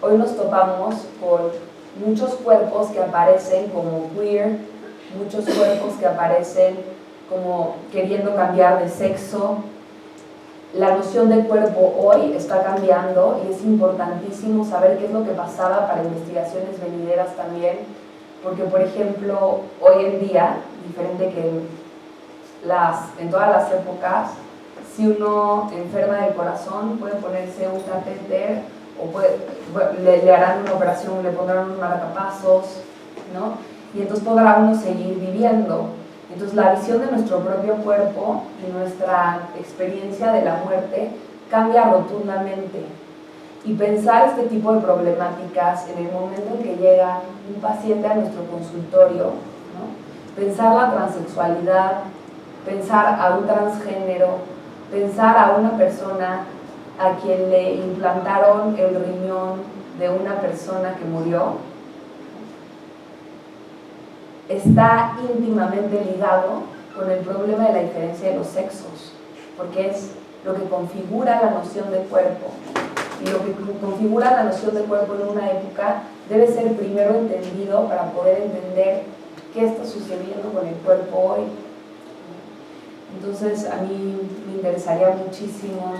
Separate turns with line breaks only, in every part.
hoy nos topamos con muchos cuerpos que aparecen como queer, muchos cuerpos que aparecen como queriendo cambiar de sexo. La noción del cuerpo hoy está cambiando y es importantísimo saber qué es lo que pasaba para investigaciones venideras también, porque por ejemplo, hoy en día, diferente que en todas las épocas, si uno enferma del corazón puede ponerse un catéter o le harán una operación, le pondrán unos marcapasos, ¿no? Y entonces podrá uno seguir viviendo. Entonces la visión de nuestro propio cuerpo y nuestra experiencia de la muerte cambia rotundamente. Y pensar este tipo de problemáticas en el momento en que llega un paciente a nuestro consultorio, ¿no? Pensar la transexualidad, pensar a un transgénero, pensar a una persona a quien le implantaron el riñón de una persona que murió, está íntimamente ligado con el problema de la diferencia de los sexos, porque es lo que configura la noción de cuerpo. Y lo que configura la noción de cuerpo en una época debe ser primero entendido para poder entender qué está sucediendo con el cuerpo hoy. Entonces a mí me interesaría muchísimo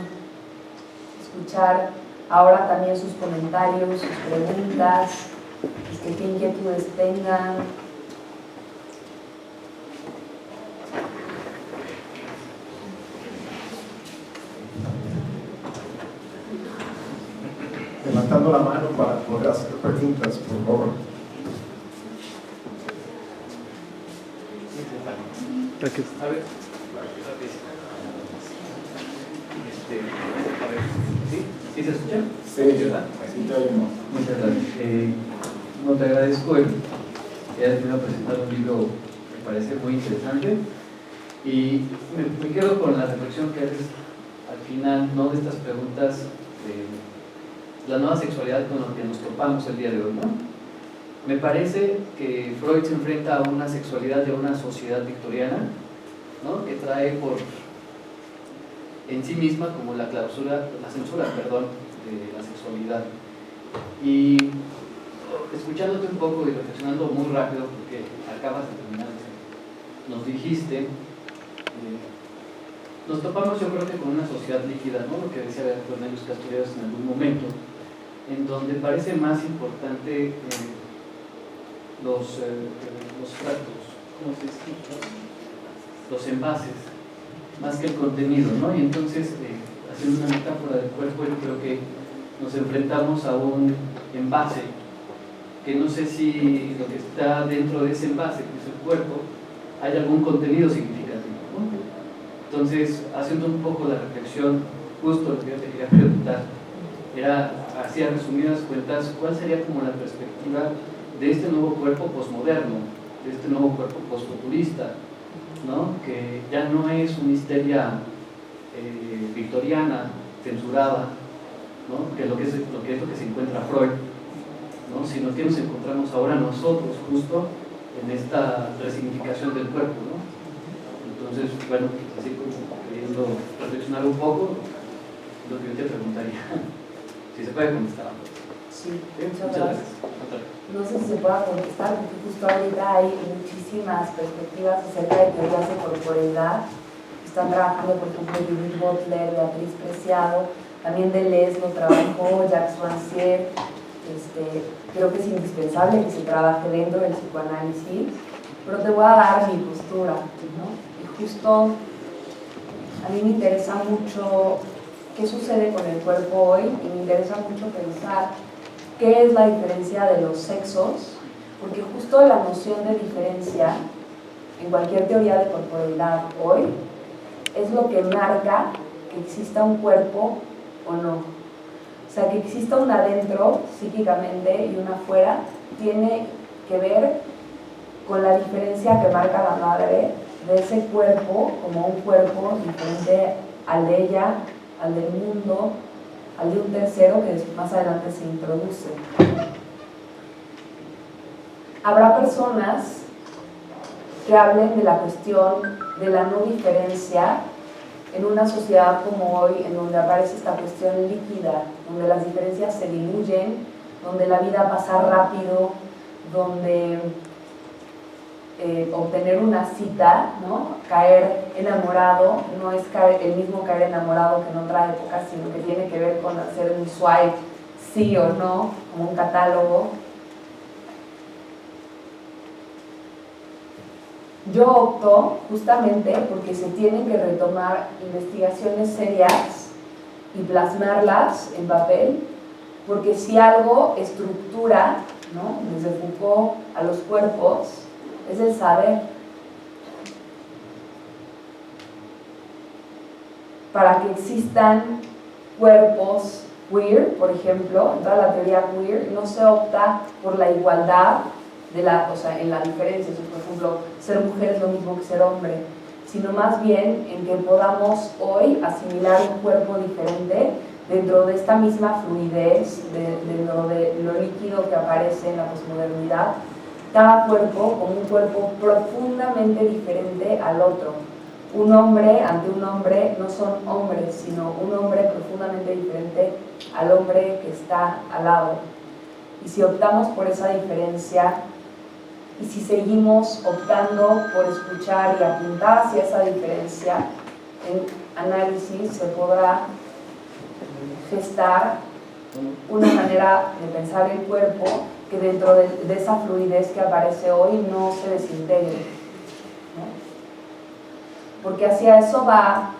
escuchar ahora también sus comentarios, sus preguntas, qué inquietudes tengan.
Levantando la mano para poder hacer preguntas, por favor.
A ver. ¿Sí se escucha?
Sí, ¿verdad? Sí, te oímos.
Muchas gracias. No, te agradezco que hayas venido a presentar un libro que me parece muy interesante y me quedo con la reflexión que haces al final, ¿no?, de estas preguntas de la nueva sexualidad con la que nos topamos el día de hoy, ¿no? Me parece que Freud se enfrenta a una sexualidad de una sociedad victoriana, ¿no?, que trae en sí misma como la censura, de la sexualidad. Y escuchándote un poco y reflexionando muy rápido, porque acabas de terminar, nos dijiste, nos topamos yo creo que con una sociedad líquida, ¿no?, lo que decía Cornelius Castoriadis en algún momento, en donde parece más importante los frascos, ¿cómo se dice?, los envases, más que el contenido, ¿no? Y entonces, haciendo una metáfora del cuerpo, yo creo que nos enfrentamos a un envase que no sé si lo que está dentro de ese envase, que es el cuerpo, hay algún contenido significativo, ¿no? Entonces, haciendo un poco la reflexión, justo lo que yo te quería preguntar, era, así a resumidas cuentas, ¿cuál sería como la perspectiva de este nuevo cuerpo posmoderno, de este nuevo cuerpo postfuturista, ¿no?, que ya no es una histeria victoriana, censurada, ¿no?, que es lo que se encuentra Freud, ¿no?, sino que nos encontramos ahora nosotros justo en esta resignificación del cuerpo, ¿no? Entonces, bueno, así como queriendo reflexionar un poco, lo que yo te preguntaría, si se puede contestar.
Sí, muchas gracias. No sé si se pueda contestar, porque justo ahorita hay muchísimas perspectivas acerca de teorías de corporeidad. Están trabajando, por ejemplo, Judith Butler, Beatriz Preciado, también Deleuze lo trabajó, Jacques Rancière. Creo que es indispensable que se trabaje dentro del psicoanálisis, pero te voy a dar mi postura, ¿no? Y justo a mí me interesa mucho qué sucede con el cuerpo hoy y me interesa mucho pensar qué es la diferencia de los sexos, porque justo la noción de diferencia en cualquier teoría de corporeidad hoy es lo que marca que exista un cuerpo o no. O sea, que exista un adentro psíquicamente y un afuera tiene que ver con la diferencia que marca la madre de ese cuerpo como un cuerpo diferente al de ella, al del mundo, al de un tercero que más adelante se introduce. Habrá personas que hablen de la cuestión de la no diferencia en una sociedad como hoy, en donde aparece esta cuestión líquida, donde las diferencias se diluyen, donde la vida pasa rápido, donde obtener una cita, ¿no? Caer enamorado, no es el mismo caer enamorado que en otra época, sino que tiene que ver con hacer un swipe, sí o no, como un catálogo. Yo opto justamente porque se tienen que retomar investigaciones serias y plasmarlas en papel, porque si algo estructura, ¿no?, desde Foucault a los cuerpos, es el saber. Para que existan cuerpos queer, por ejemplo, en toda la teoría queer, no se opta por la igualdad o sea, en la diferencia, por ejemplo, ser mujer es lo mismo que ser hombre, sino más bien en que podamos hoy asimilar un cuerpo diferente dentro de esta misma fluidez, dentro de lo líquido que aparece en la posmodernidad, cada cuerpo como un cuerpo profundamente diferente al otro. Un hombre ante un hombre no son hombres, sino un hombre profundamente diferente al hombre que está al lado. Y si optamos por esa diferencia, y si seguimos optando por escuchar y apuntar hacia esa diferencia, en análisis se podrá gestar una manera de pensar el cuerpo que dentro de esa fluidez que aparece hoy no se desintegre, ¿no? Porque hacia eso va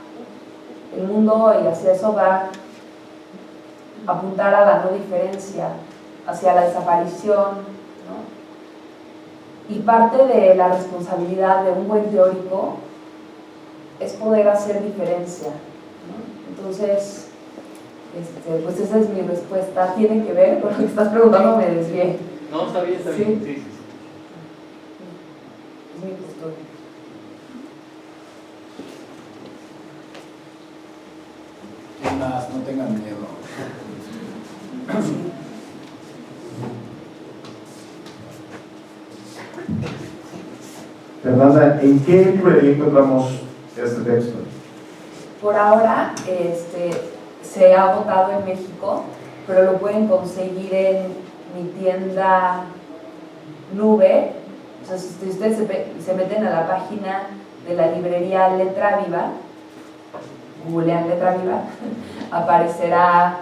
el mundo y hacia eso va apuntar a la no diferencia, hacia la desaparición, ¿no? Y parte de la responsabilidad de un buen teórico es poder hacer diferencia, ¿no? Entonces, pues esa es mi respuesta. Tiene que ver con lo que estás preguntando, me desvié.
No, está bien, está
¿Sí?
bien. Sí, sí, sí.
Es mi postura.
¿Qué más? No tengan miedo.
Fernanda, ¿en qué librería encontramos este texto?
Por ahora se ha agotado en México, pero lo pueden conseguir en mi tienda Nube. O sea, si ustedes se meten a la página de la librería Letra Viva, googlean Letra Viva, aparecerá,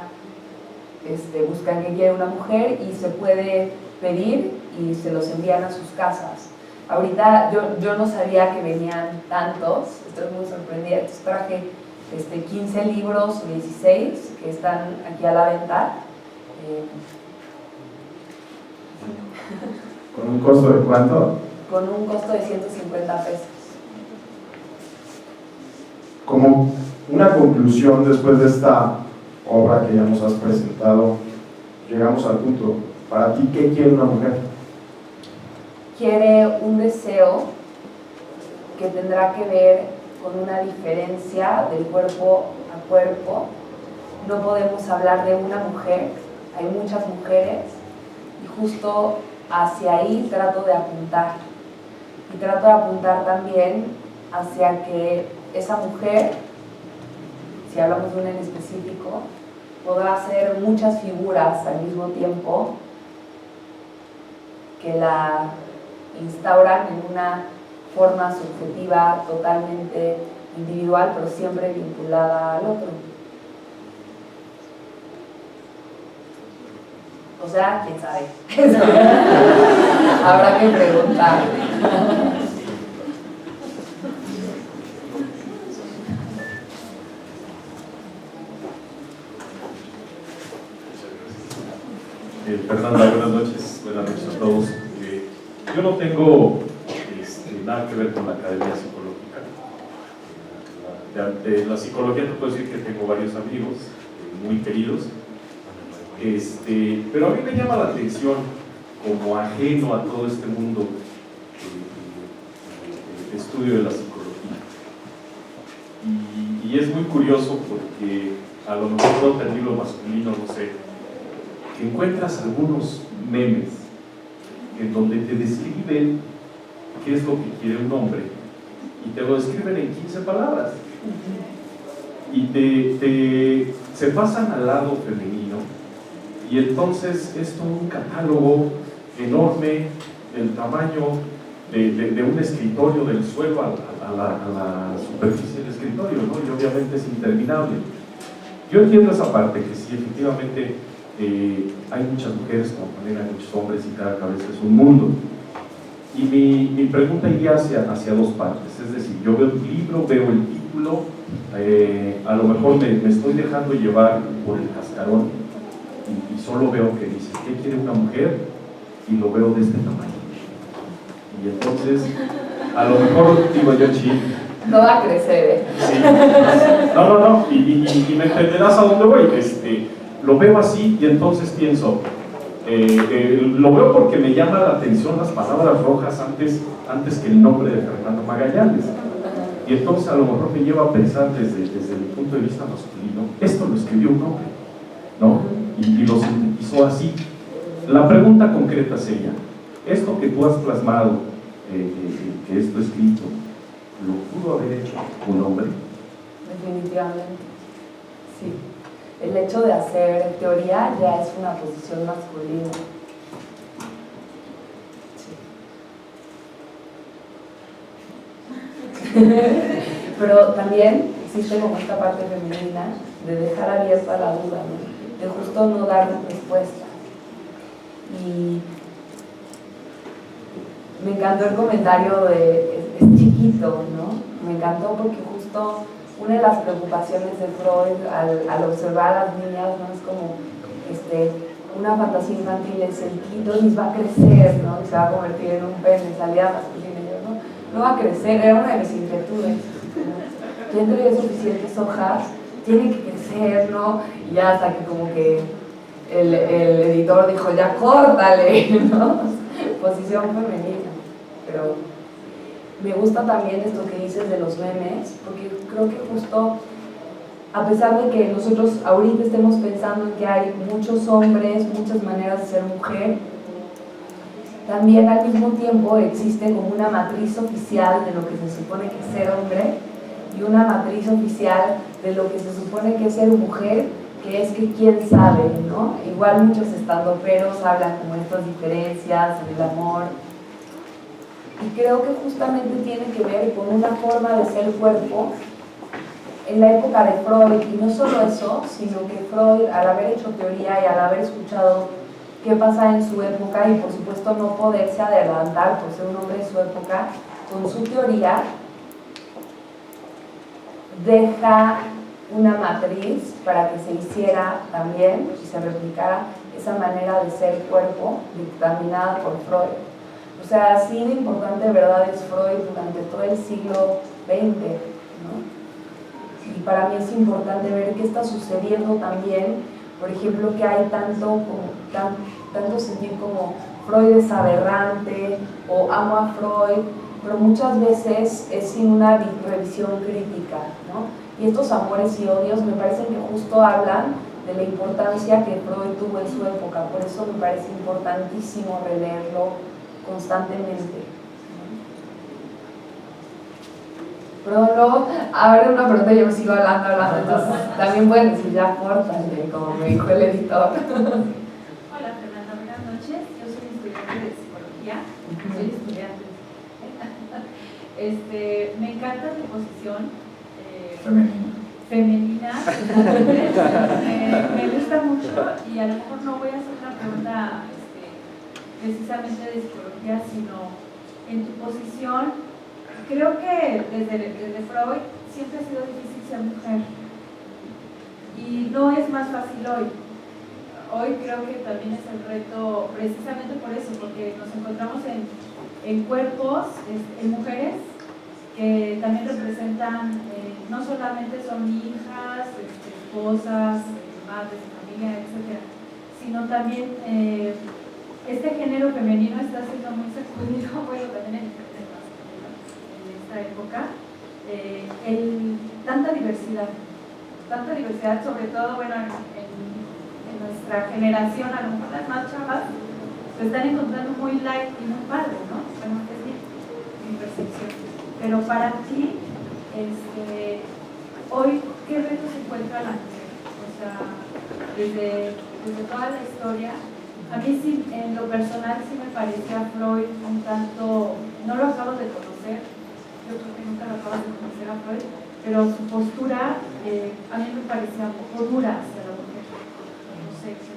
buscan que quiere una mujer y se puede pedir y se los envían a sus casas. Ahorita yo no sabía que venían tantos, estoy muy sorprendida, entonces traje 15 libros o 16 que están aquí a la venta.
¿Con un costo de cuánto?
Con un costo de 150 pesos.
Como una conclusión después de esta obra que ya nos has presentado, llegamos al punto. Para ti, ¿qué quiere una mujer?
Quiere un deseo que tendrá que ver con una diferencia del cuerpo a cuerpo. No podemos hablar de una mujer, hay muchas mujeres, y justo hacia ahí trato de apuntar. Y trato de apuntar también hacia que esa mujer, si hablamos de una en específico, podrá hacer muchas figuras al mismo tiempo que la instauran en una forma subjetiva totalmente individual, pero siempre vinculada al otro. O sea, quién sabe. Habrá que preguntar.
Fernanda, buenas noches a todos. Yo no tengo nada que ver con la academia psicológica. De la psicología te puedo decir que tengo varios amigos muy queridos, pero a mí me llama la atención, como ajeno a todo este mundo de estudio de la psicología. Y es muy curioso porque a lo mejor puedo tener lo masculino, no sé, que encuentras algunos memes en donde te describen qué es lo que quiere un hombre y te lo describen en 15 palabras y se pasan al lado femenino y entonces es todo un catálogo enorme, el tamaño de un escritorio, del suelo a la superficie del escritorio, ¿no? Y obviamente es interminable. Yo entiendo esa parte, que sí, efectivamente hay muchas mujeres como también hay muchos hombres y cada cabeza es un mundo. Y mi pregunta iría hacia dos partes, es decir, yo veo el libro, veo el título, a lo mejor me estoy dejando llevar por el cascarón y solo veo que dice, ¿qué quiere una mujer? Y lo veo de este tamaño. Y entonces, a lo mejor digo yo, ching,
No va a crecer,
sí. No, y me entenderás a dónde voy. Lo veo así y entonces pienso, lo veo porque me llama la atención las palabras rojas antes que el nombre de Fernando Magallanes. Y entonces a lo mejor me lleva a pensar desde mi punto de vista masculino, esto lo escribió un hombre, ¿no? Y lo sintetizó así. La pregunta concreta sería, esto que tú has plasmado, que esto escrito, ¿lo pudo haber hecho un hombre?
definitivamente. Sí. El hecho de hacer teoría ya es una posición masculina. Sí. Pero también existe como esta parte femenina de dejar abierta la duda, ¿no? De justo no dar respuesta. Y me encantó el comentario de es chiquito, ¿no? Me encantó porque justo una de las preocupaciones de Freud al observar a las niñas, ¿no? Es como una fantasía infantil, es el clítoris va a crecer, ¿no? Y se va a convertir en un pene, salida masculina. Y yo, no va a crecer, era una de mis inquietudes. Ya entre suficientes hojas, tiene que crecer, ¿no? Y ya hasta que como que el editor dijo, ya córtale, ¿no? Posición femenina. Pero me gusta también esto que dices de los memes, porque creo que justo, a pesar de que nosotros ahorita estemos pensando en que hay muchos hombres, muchas maneras de ser mujer, también al mismo tiempo existe como una matriz oficial de lo que se supone que es ser hombre y una matriz oficial de lo que se supone que es ser mujer, que es que quién sabe, ¿no? Igual muchos estandoperos hablan como de estas diferencias en el amor. Y creo que justamente tiene que ver con una forma de ser cuerpo en la época de Freud, y no solo eso, sino que Freud, al haber hecho teoría y al haber escuchado qué pasa en su época, y por supuesto no poderse adelantar por ser un hombre de su época, con su teoría deja una matriz para que se hiciera también y se replicara esa manera de ser cuerpo dictaminada por Freud. O sea, así de importante, ¿verdad?, es Freud durante todo el siglo XX, ¿no? Y para mí es importante ver qué está sucediendo también, por ejemplo, que hay tanto sentir como Freud es aberrante o amo a Freud, pero muchas veces es sin una revisión crítica, ¿no? Y estos amores y odios me parecen que justo hablan de la importancia que Freud tuvo en su época, por eso me parece importantísimo releerlo constantemente. Pero luego, a ver, una pregunta, yo me sigo hablando, entonces también pueden decir ya córtale, como me dijo el editor.
Hola Fernanda, buenas noches, yo soy estudiante de psicología, soy estudiante. Me encanta tu posición femenina. Me gusta mucho, y a lo mejor no voy a hacer una pregunta precisamente de psicología, sino en tu posición. Creo que desde Freud siempre ha sido difícil ser mujer, y no es más fácil hoy. Hoy creo que también es el reto, precisamente por eso, porque nos encontramos en cuerpos, en mujeres que también representan, no solamente son hijas, esposas, madres de familia, etc., sino también este género femenino está siendo muy sacudido, bueno, también en esta época, tanta diversidad, sobre todo, bueno, en nuestra generación, a lo mejor las más chavas se están encontrando muy light y muy padre, ¿no? Bueno, es mi percepción. Pero para ti, hoy, ¿qué retos encuentra la mujer? O sea, desde toda la historia. A mí sí, en lo personal sí me parecía Freud un tanto, no lo acabo de conocer, yo creo que nunca lo acabo de conocer a Freud, pero su postura a mí me parecía un poco dura hacia la mujer. No sé qué.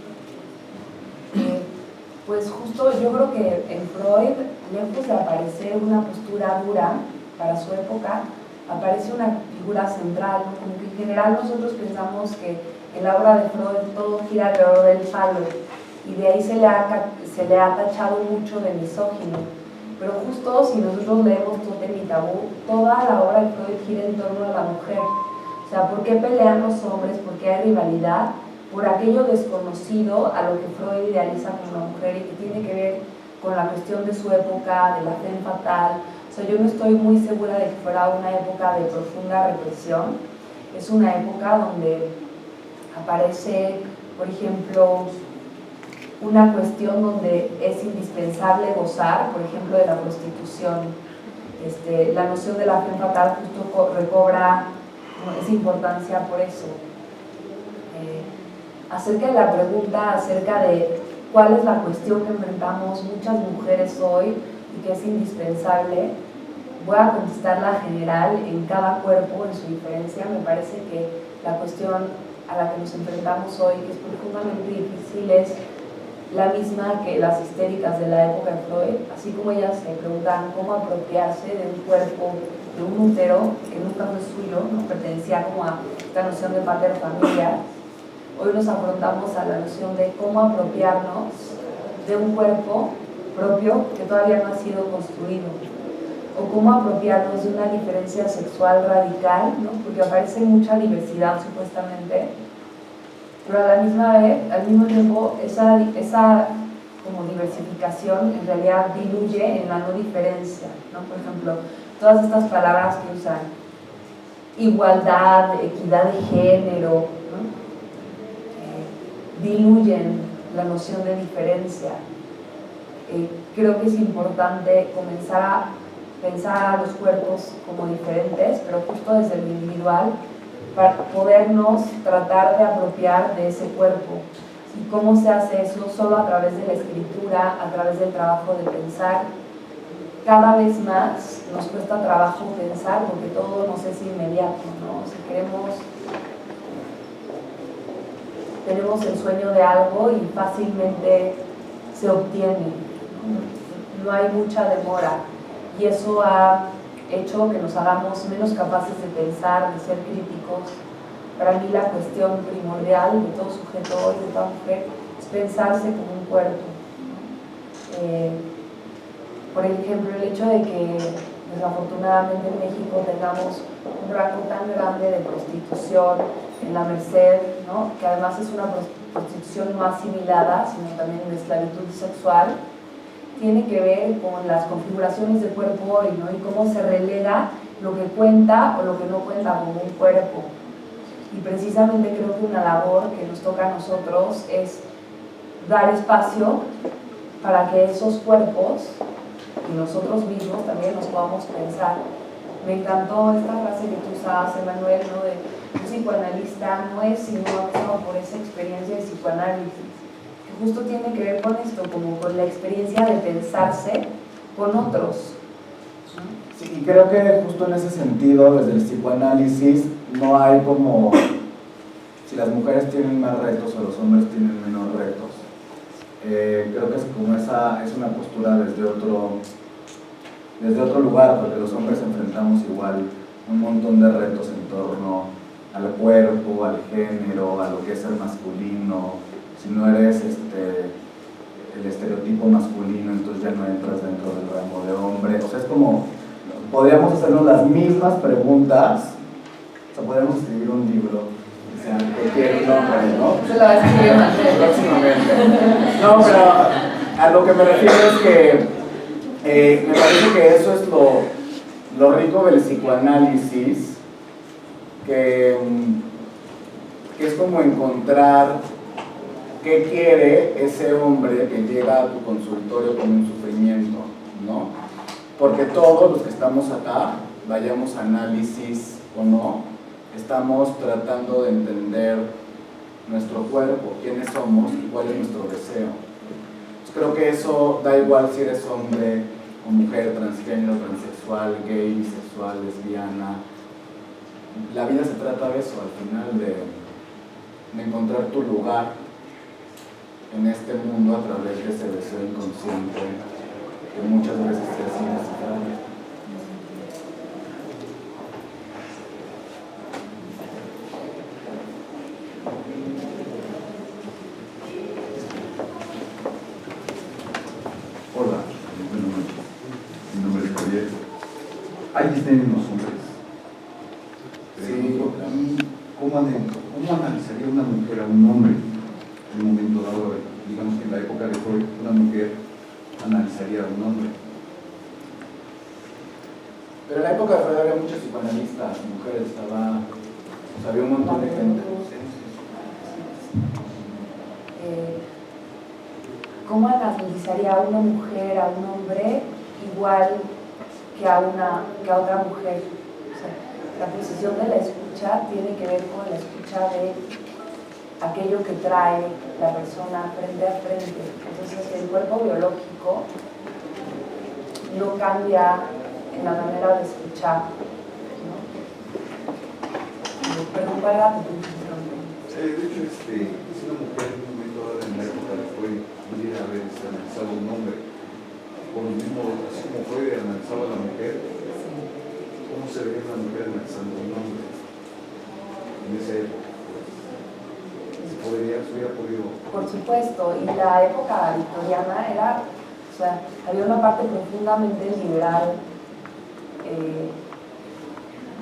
Pues justo yo creo que en Freud, lejos de aparecer una postura dura para su época, aparece una figura central, ¿no? Como que en general nosotros pensamos que en la obra de Freud todo gira alrededor del falo, y de ahí se le ha tachado mucho de misógino. Pero justo si nosotros leemos Tótem y Tabú, toda la obra de Freud gira en torno a la mujer. O sea, ¿por qué pelean los hombres? ¿Por qué hay rivalidad? Por aquello desconocido a lo que Freud idealiza como la mujer y que tiene que ver con la cuestión de su época, de la femme fatale. O sea, yo no estoy muy segura de que fuera una época de profunda represión. Es una época donde aparece, por ejemplo, una cuestión donde es indispensable gozar, por ejemplo, de la prostitución. La noción de la femme fatale justo recobra esa importancia por eso. Acerca de la pregunta acerca de cuál es la cuestión que enfrentamos muchas mujeres hoy y que es indispensable, voy a contestar la general en cada cuerpo, en su diferencia. Me parece que la cuestión a la que nos enfrentamos hoy, que es profundamente difícil, es la misma que las histéricas de la época de Freud, así como ellas se preguntan cómo apropiarse de un cuerpo, de un útero que nunca fue suyo, no pertenecía como a esta noción de pater familia. Hoy nos afrontamos a la noción de cómo apropiarnos de un cuerpo propio que todavía no ha sido construido, o cómo apropiarnos de una diferencia sexual radical, ¿no? Porque aparece mucha diversidad supuestamente, pero a la misma vez, al mismo tiempo, esa como diversificación en realidad diluye en la no diferencia, ¿no? Por ejemplo, todas estas palabras que usan, igualdad, equidad de género, ¿no? Diluyen la noción de diferencia. Creo que es importante comenzar a pensar a los cuerpos como diferentes, pero justo desde lo individual, para podernos tratar de apropiar de ese cuerpo. ¿Y cómo se hace eso? Solo a través de la escritura, a través del trabajo de pensar. Cada vez más nos cuesta trabajo pensar porque todo nos es inmediato, ¿no? Si tenemos el sueño de algo y fácilmente se obtiene, no hay mucha demora, y eso ha hecho que nos hagamos menos capaces de pensar, de ser críticos. Para mí la cuestión primordial de todo sujeto hoy, de toda mujer, es pensarse como un cuerpo. Por ejemplo, el hecho de que desafortunadamente en México tengamos un rango tan grande de prostitución en la Merced, ¿no? Que además es una prostitución no asimilada, sino también una esclavitud sexual, tiene que ver con las configuraciones del cuerpo hoy, ¿no? Y cómo se relega lo que cuenta o lo que no cuenta como un cuerpo. Y precisamente creo que una labor que nos toca a nosotros es dar espacio para que esos cuerpos y nosotros mismos también nos podamos pensar. Me encantó esta frase que tú usabas, Emanuel, ¿no? De un psicoanalista no es sino pasado por esa experiencia de psicoanálisis, que justo tiene que ver con esto, como con la experiencia de pensarse con otros.
Sí, y creo que justo en ese sentido, desde el psicoanálisis, no hay como si las mujeres tienen más retos o los hombres tienen menos retos. Creo que es como es una postura desde otro lugar, porque los hombres enfrentamos igual un montón de retos en torno al cuerpo, al género, a lo que es el masculino. Si no eres el estereotipo masculino, entonces ya no entras dentro del rango de hombre. O sea, es como, podríamos hacernos las mismas preguntas, o sea, podríamos escribir un libro que sea cualquier nombre, ¿no?
Se lo va a escribir Mateo.
Próximamente. No, pero a lo que me refiero es que me parece que eso es lo rico del psicoanálisis, que es como encontrar qué quiere ese hombre que llega a tu consultorio con un sufrimiento, ¿no? Porque todos los que estamos acá, vayamos a análisis o no, estamos tratando de entender nuestro cuerpo, quiénes somos y cuál es nuestro deseo. Entonces, creo que eso da igual si eres hombre o mujer, transgénero, transexual, gay, bisexual, lesbiana. La vida se trata de eso, al final, de encontrar tu lugar en este mundo a través de ese deseo inconsciente que muchas veces te hace necesario.
Hola, buenas noches. Mi nombre es Javier. Hay disney en los hombres.
Sí.
¿Cómo analizaría una mujer a un hombre en un momento dado? Digamos que en la época de Freud, una mujer analizaría a un hombre.
Pero en la época de Freud había muchos psicoanalistas, mujeres, había un montón de gente.
¿Cómo analizaría a una mujer, a un hombre, igual que a otra mujer? O sea, la posición de la escucha tiene que ver con la escucha de aquello que trae la persona frente a frente. Entonces, el cuerpo biológico no cambia en la manera de escuchar, ¿no? Perdón, para
De hecho, si una mujer en un momento dado en la época de Freud pudiera haber analizado un hombre, por lo mismo, así como Freud analizaba a la mujer, ¿cómo se vería una mujer analizando a un hombre? En esa época, se hubiera podido.
Por supuesto, y la época victoriana era, o sea, había una parte profundamente liberal.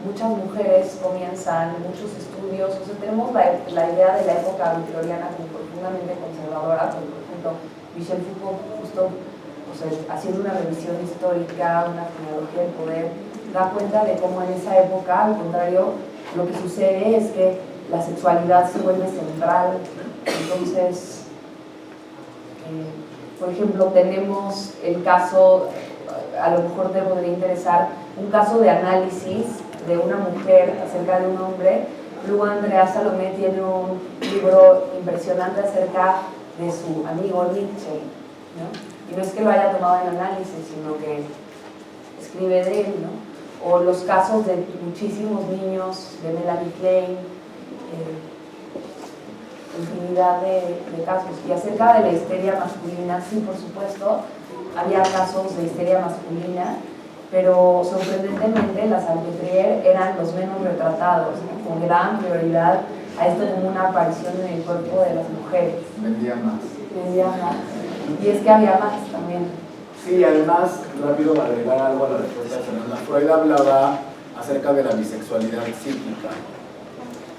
Muchas mujeres comienzan, muchos estudios, o sea, tenemos la idea de la época victoriana como profundamente conservadora, como por ejemplo Michel Foucault, justo, o sea, haciendo una revisión histórica, una genealogía del poder, da cuenta de cómo en esa época, al contrario, lo que sucede es que la sexualidad se vuelve central. Entonces, por ejemplo, tenemos el caso, a lo mejor te podría interesar, un caso de análisis de una mujer acerca de un hombre. Luego Andrea Salomé tiene un libro impresionante acerca de su amigo Nietzsche, ¿no? Y no es que lo haya tomado en análisis, sino que escribe de él, ¿no? O los casos de muchísimos niños, de Melanie Klein, infinidad de casos. Y acerca de la histeria masculina, sí, por supuesto, había casos de histeria masculina, pero sorprendentemente las Salpêtrière eran los menos retratados, ¿no? Con gran prioridad a esto como una aparición en el cuerpo de las mujeres.
Vendía más.
Y es que había más también.
Sí, además, rápido para agregar algo a la respuesta de Fernanda, Freud hablaba acerca de la bisexualidad psíquica.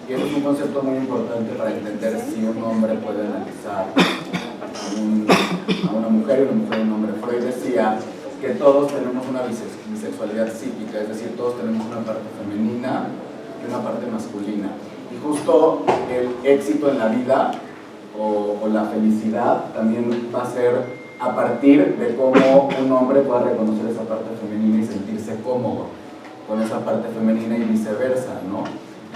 Y eso es un concepto muy importante para entender si un hombre puede analizar a una mujer y una mujer a un hombre. Freud decía que todos tenemos una bisexualidad psíquica, es decir, todos tenemos una parte femenina y una parte masculina. Y justo el éxito en la vida o la felicidad también va a ser a partir de cómo un hombre pueda reconocer esa parte femenina y sentirse cómodo con esa parte femenina y viceversa, ¿no?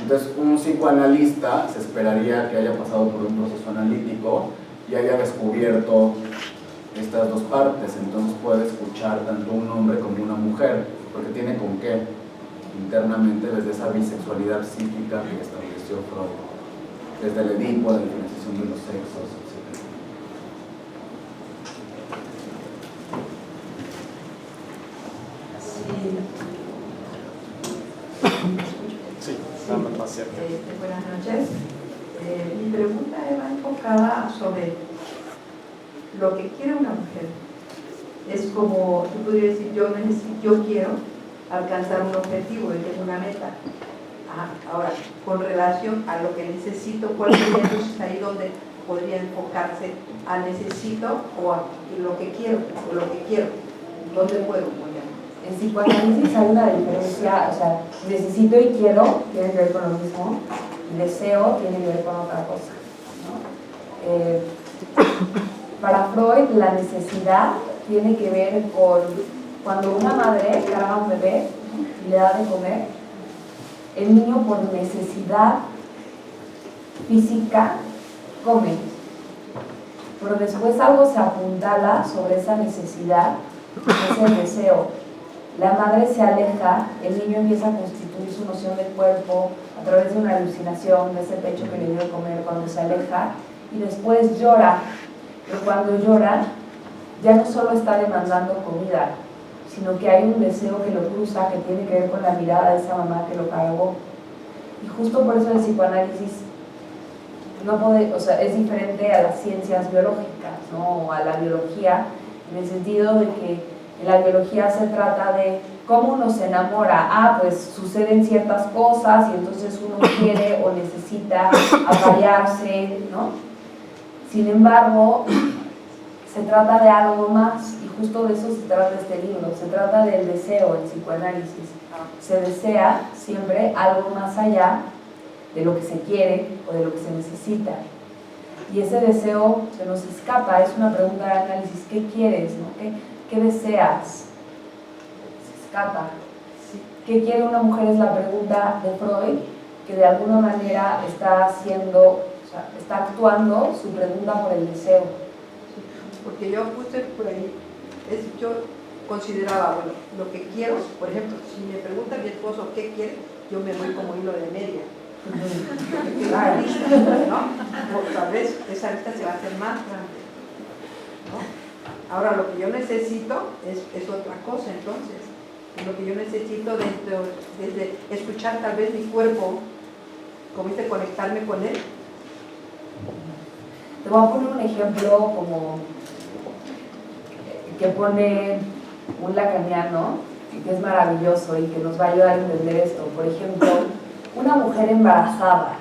Entonces, un psicoanalista se esperaría que haya pasado por un proceso analítico y haya descubierto estas dos partes, entonces puede escuchar tanto un hombre como una mujer, porque tiene con qué internamente desde esa bisexualidad psíquica que estableció Freud, desde el Edipo, la diferenciación de los sexos, etc.
Sí, estamos más cerca.
Buenas noches. Mi pregunta va enfocada sobre lo que quiere una mujer. Es como, tú podrías decir, yo quiero alcanzar un objetivo, yo tengo una meta. Ahora, con relación a lo que necesito, ¿cuál sería entonces ahí donde podría enfocarse a necesito o a lo que quiero, ¿Dónde puedo poner?
En psicoanálisis hay una diferencia, o sea, necesito y quiero tiene que ver con lo mismo, y deseo tiene que ver con otra cosa, ¿no? Para Freud, la necesidad tiene que ver con cuando una madre carga a un bebé y le da de comer, el niño por necesidad física come, pero después algo se apuntala sobre esa necesidad, es el deseo. La madre se aleja, el niño empieza a constituir su noción de cuerpo a través de una alucinación de ese pecho que le dio de comer cuando se aleja, y después llora, pero cuando llora ya no solo está demandando comida, sino que hay un deseo que lo cruza, que tiene que ver con la mirada de esa mamá que lo cargó. Y justo por eso el psicoanálisis no puede, o sea, es diferente a las ciencias biológicas, ¿no? O a la biología, en el sentido de que en la biología se trata de cómo uno se enamora. Ah, pues suceden ciertas cosas y entonces uno quiere o necesita aparearse, ¿no? Sin embargo, se trata de algo más, y justo de eso se trata este libro. Se trata del deseo, el psicoanálisis. Se desea siempre algo más allá de lo que se quiere o de lo que se necesita. Y ese deseo se nos escapa, es una pregunta de análisis. ¿Qué quieres? ¿No? ¿Qué deseas? Se escapa. ¿Qué quiere una mujer? Es la pregunta de Freud, que de alguna manera está haciendo, o sea, está actuando su pregunta por el deseo.
Porque yo puse por ahí, yo consideraba, bueno, lo que quiero, por ejemplo, si me pregunta mi esposo qué quiere, yo me voy como hilo de media. La lista, ¿no? Otra vez esa lista se va a hacer más grande, ¿no? Ahora lo que yo necesito es otra cosa, entonces. Lo que yo necesito desde escuchar tal vez mi cuerpo, como dice, conectarme con él.
Te voy a poner un ejemplo como que pone un lacaniano, que es maravilloso y que nos va a ayudar a entender esto. Por ejemplo, una mujer embarazada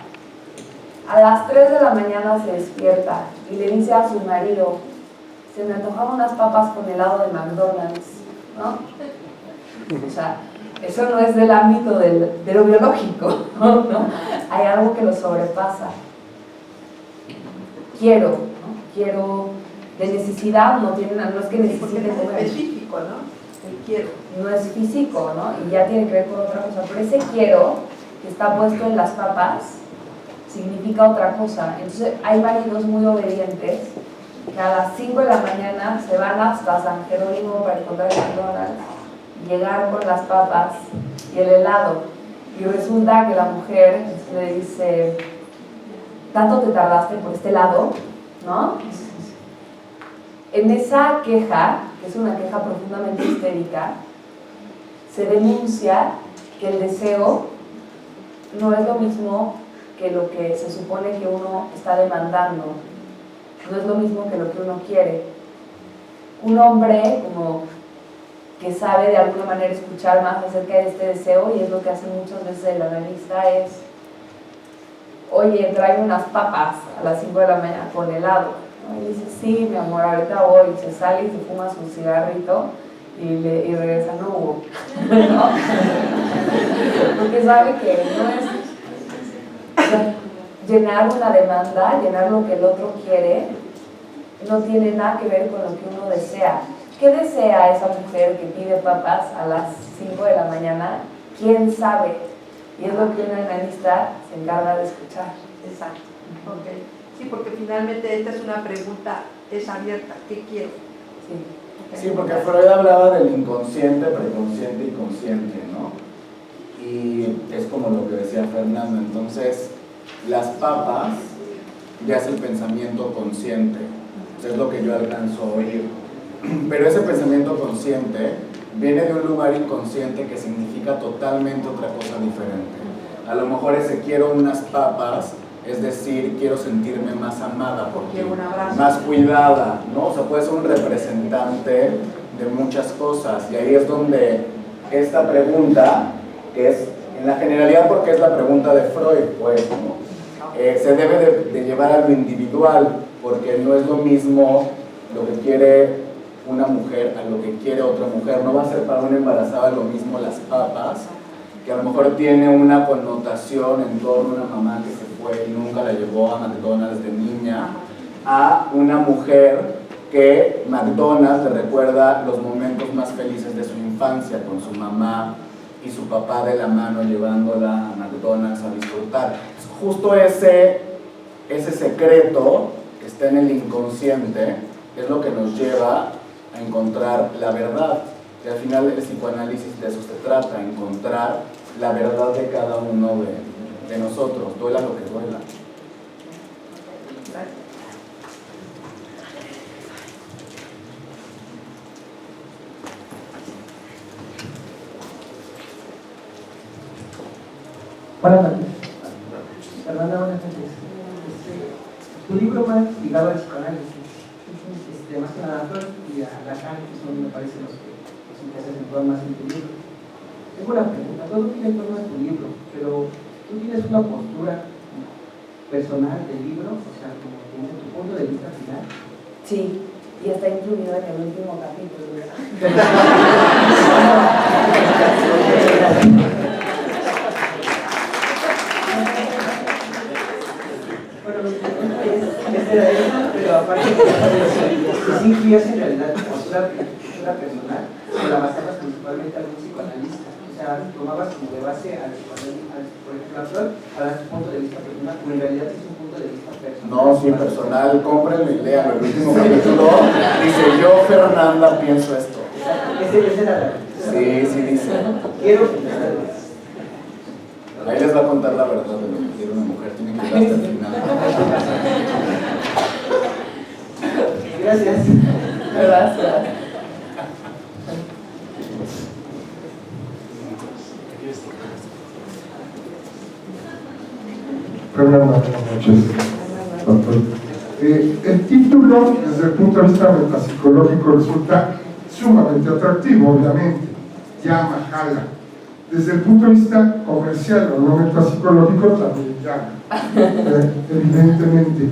a las 3 de la mañana se despierta y le dice a su marido: se me antojaban unas papas con helado de McDonald's, ¿no? O sea, eso no es del ámbito de lo biológico, ¿no? Hay algo que lo sobrepasa. Quiero, ¿no? Quiero, de necesidad no tiene nada, no es que necesite comer.
Es específico, ¿no? El quiero.
No es físico, ¿no? Y ya tiene que ver con otra cosa. Pero ese quiero que está puesto en las papas significa otra cosa. Entonces hay maridos muy obedientes que a las 5 de la mañana se van hasta San Jerónimo para encontrar el McDonald's, llegar con las papas y el helado. Y resulta que la mujer le dice: ¿tanto te tardaste por este helado? ¿No? En esa queja, que es una queja profundamente histérica, se denuncia que el deseo no es lo mismo que lo que se supone que uno está demandando, no es lo mismo que lo que uno quiere. Un hombre como que sabe de alguna manera escuchar más acerca de este deseo, y es lo que hace muchas veces el analista, es: oye, trae unas papas a las 5 de la mañana con helado. Y dice: sí, mi amor, ahorita voy. Y se sale y se fuma su cigarrito y regresa: no hubo. ¿No? Porque sabe que no es, o sea, llenar una demanda, llenar lo que el otro quiere, no tiene nada que ver con lo que uno desea. ¿Qué desea esa mujer que pide papas a las 5 de la mañana? ¿Quién sabe? Y es lo que un analista se encarga de escuchar.
Exacto. Okay. Sí, porque finalmente esta es una pregunta, es abierta. ¿Qué quiero?
Sí.
Sí, porque Freud hablaba del inconsciente, preconsciente y consciente, ¿no? Y es como lo que decía Fernando. Entonces, las papas ya es el pensamiento consciente. Eso es lo que yo alcanzo a oír. Pero ese pensamiento consciente viene de un lugar inconsciente que significa totalmente otra cosa diferente. A lo mejor ese quiero unas papas, es decir, quiero sentirme más amada por ti, más cuidada, ¿no? O sea, puede ser un representante de muchas cosas. Y ahí es donde esta pregunta es, en la generalidad, porque es la pregunta de Freud, pues, ¿no? Se debe de llevar a lo individual, porque no es lo mismo lo que quiere una mujer a lo que quiere otra mujer. No va a ser para una embarazada lo mismo las papas, que a lo mejor tiene una connotación en torno a una mamá que se fue y nunca la llevó a McDonald's de niña, a una mujer que McDonald's le recuerda los momentos más felices de su infancia, con su mamá y su papá de la mano llevándola a McDonald's a disfrutar. Justo ese ese secreto que está en el inconsciente es lo que nos lleva a encontrar la verdad. Y al final el psicoanálisis de eso se trata, encontrar la verdad de cada uno de nosotros, duela lo que duela.
Buenas noches. Fernanda, buenas noches. Tu libro más ligado al psicoanálisis, más que nada Freud y a Lacan, que son, me parece, los que se centran más en tu libro. Tengo una pregunta, todo gira en torno a tu libro, pero tú tienes una postura personal del libro, o sea, como tienes tu punto de vista final.
Sí, y está incluido en el último capítulo, ¿verdad?
Pero aparte sí incluyes en realidad tu postura personal, o la basabas principalmente a algún psicoanalista, o sea, tomabas como de base al psicoanalista, por ejemplo, a Freud, a dar tu punto de vista personal, pero en realidad es un punto de vista personal.
No, sí, personal, cómprenlo y lean el último capítulo, dice yo, Fernanda, pienso esto.
Ese era la...
Sí, dice.
Quiero que
ahí les va a contar la verdad de lo que quiere una mujer, tienen que ir hasta el final.
Gracias.
Gracias.
Fernanda, buenas noches, doctor. El título, desde el punto de vista metapsicológico, resulta sumamente atractivo, obviamente. Llama, jala. Desde el punto de vista comercial o no metapsicológico, también llama. Evidentemente.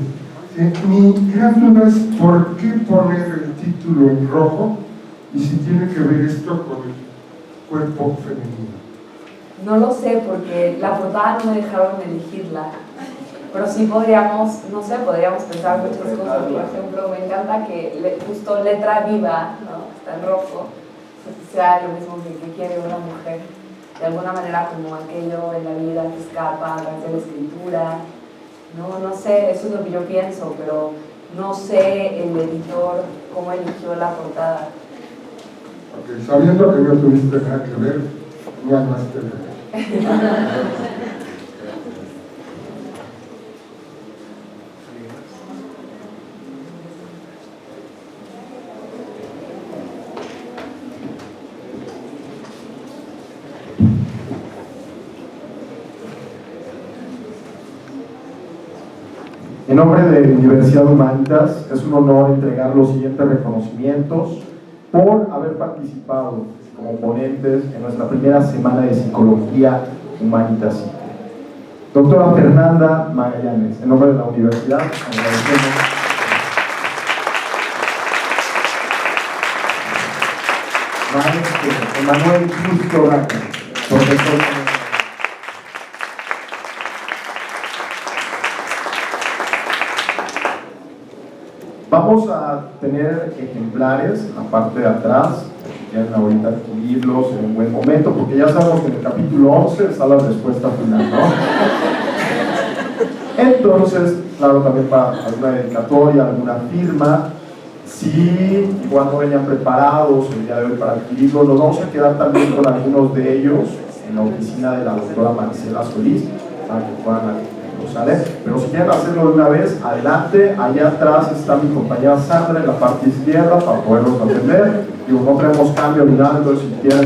Mi gran duda es por qué poner el título en rojo y si tiene que ver esto con el cuerpo femenino.
No lo sé, porque la portada no me dejaron elegirla. Pero sí podríamos, no sé, podríamos pensar muchas cosas. Por ejemplo, me encanta que justo letra viva, ¿no? Está en rojo, sea lo mismo que quiere una mujer. De alguna manera como aquello en la vida que escapa a través de la escritura. No sé, eso es lo que yo pienso, pero no sé el editor cómo eligió la portada.
Okay, sabiendo que no tuviste nada que ver, no hay más que ver.
En nombre de la Universidad Humanitas, es un honor entregar los siguientes reconocimientos por haber participado como ponentes en nuestra primera semana de Psicología Humanitas. Doctora Fernanda Magallanes, en nombre de la universidad, agradecemos. Maestro Emanuel Justo Raca, profesor. Vamos a tener ejemplares en la parte de atrás, si quieren ahorita adquirirlos en un buen momento, porque ya sabemos que en el capítulo 11 está la respuesta final, ¿no? Entonces, claro, también para alguna dedicatoria, alguna firma, si igual no venían preparados el día de hoy para adquirirlos, nos vamos a quedar también con algunos de ellos en la oficina de la doctora Marcela Solís, para que puedan ¿sale? Pero si quieren hacerlo de una vez, adelante. Allá atrás está mi compañera Sandra en la parte izquierda para poderlos atender. Digo, no tenemos cambio ni nada, entonces si quieren